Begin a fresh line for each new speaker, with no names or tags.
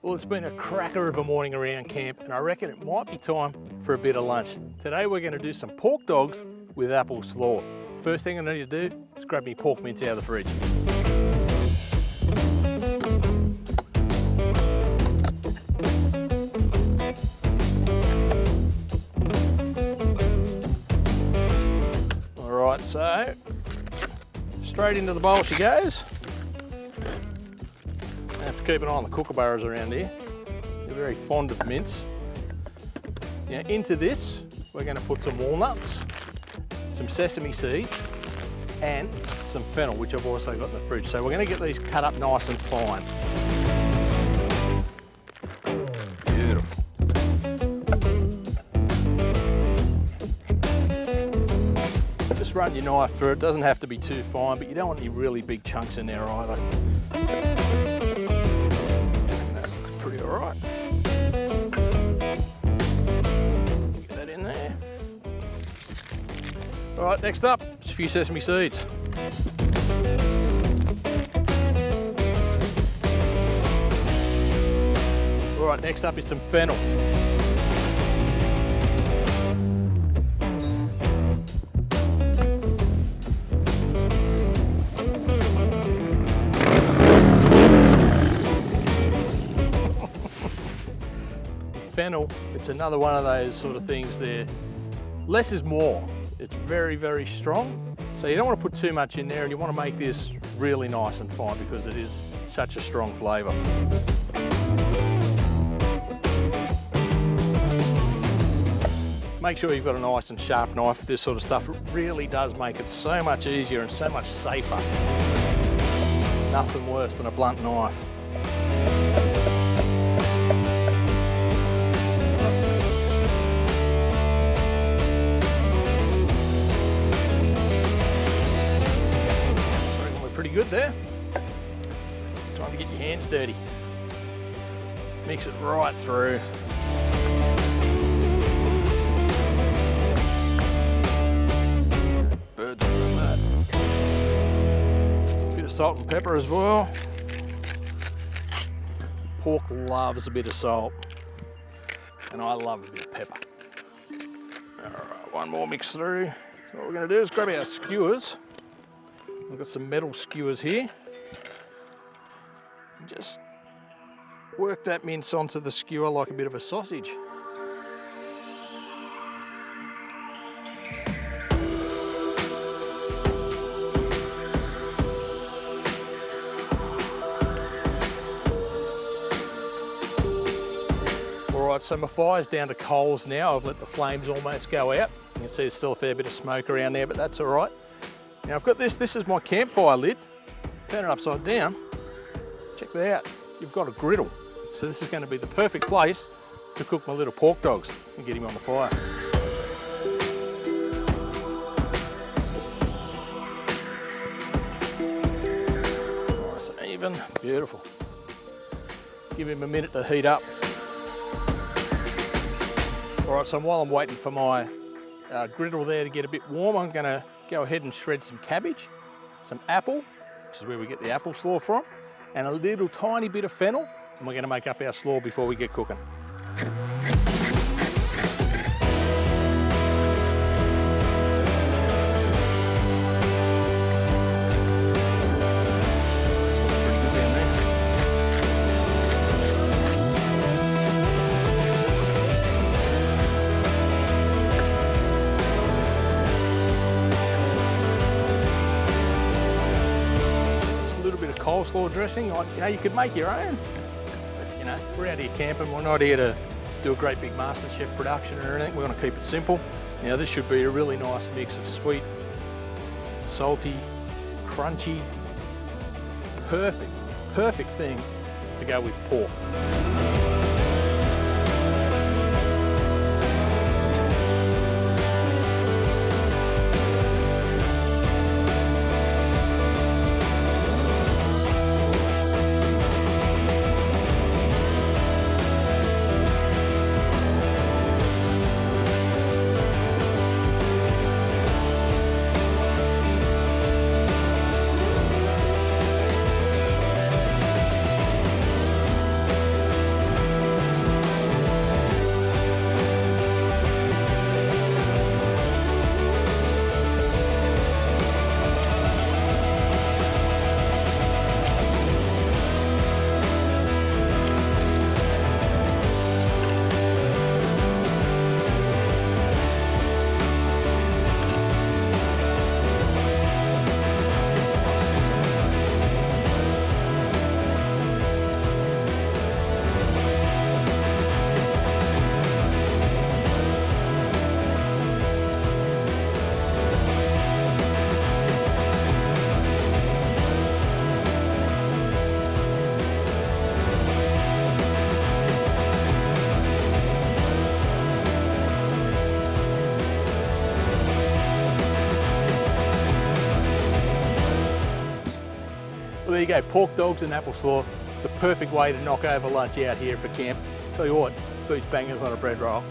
Well, it's been a cracker of a morning around camp, and I reckon it might be time for a bit of lunch. Today we're going to do some pork dogs with apple slaw. First thing I need to do is grab me pork mince out of the fridge. Alright, so straight into the bowl she goes. I have to keep an eye on the kookaburras around here. They're very fond of mince. Now into this, we're going to put some walnuts, some sesame seeds, and some fennel, which I've also got in the fridge. So we're going to get these cut up nice and fine. Beautiful. Just run your knife through it. Doesn't have to be too fine, but you don't want any really big chunks in there either. Alright. Get that in there. Alright, next up, just a few sesame seeds. Alright, next up is some fennel. Fennel, it's another one of those sort of things there. Less is more. It's very, very strong. So you don't want to put too much in there, and you want to make this really nice and fine because it is such a strong flavour. Make sure you've got a nice and sharp knife. This sort of stuff really does make it so much easier and so much safer. Nothing worse than a blunt knife. Pretty good there. Time to get your hands dirty. Mix it right through. Birds on that. Bit of salt and pepper as well. Pork loves a bit of salt, and I love a bit of pepper. All right, one more mix through. So what we're going to do is grab our skewers. I've got some metal skewers here. Just work that mince onto the skewer like a bit of a sausage. Alright, so my fire's down to coals now. I've let the flames almost go out. You can see there's still a fair bit of smoke around there, but that's alright. Now I've got this is my campfire lid. Turn it upside down. Check that out. You've got a griddle. So this is going to be the perfect place to cook my little pork dogs and get him on the fire. Nice and even, beautiful. Give him a minute to heat up. All right, so while I'm waiting for my griddle there to get a bit warm, I'm going to go ahead and shred some cabbage, some apple, which is where we get the apple slaw from, and a little tiny bit of fennel, and we're going to make up our slaw before we get cooking. Coleslaw dressing, you could make your own. But, we're out here camping. We're not here to do a great big MasterChef production or anything. We're going to keep it simple. Now this should be a really nice mix of sweet, salty, crunchy, perfect thing to go with pork. there you go, pork dogs and apple slaw. The perfect way to knock over lunch out here for camp. Tell you what, beats bangers on a bread roll.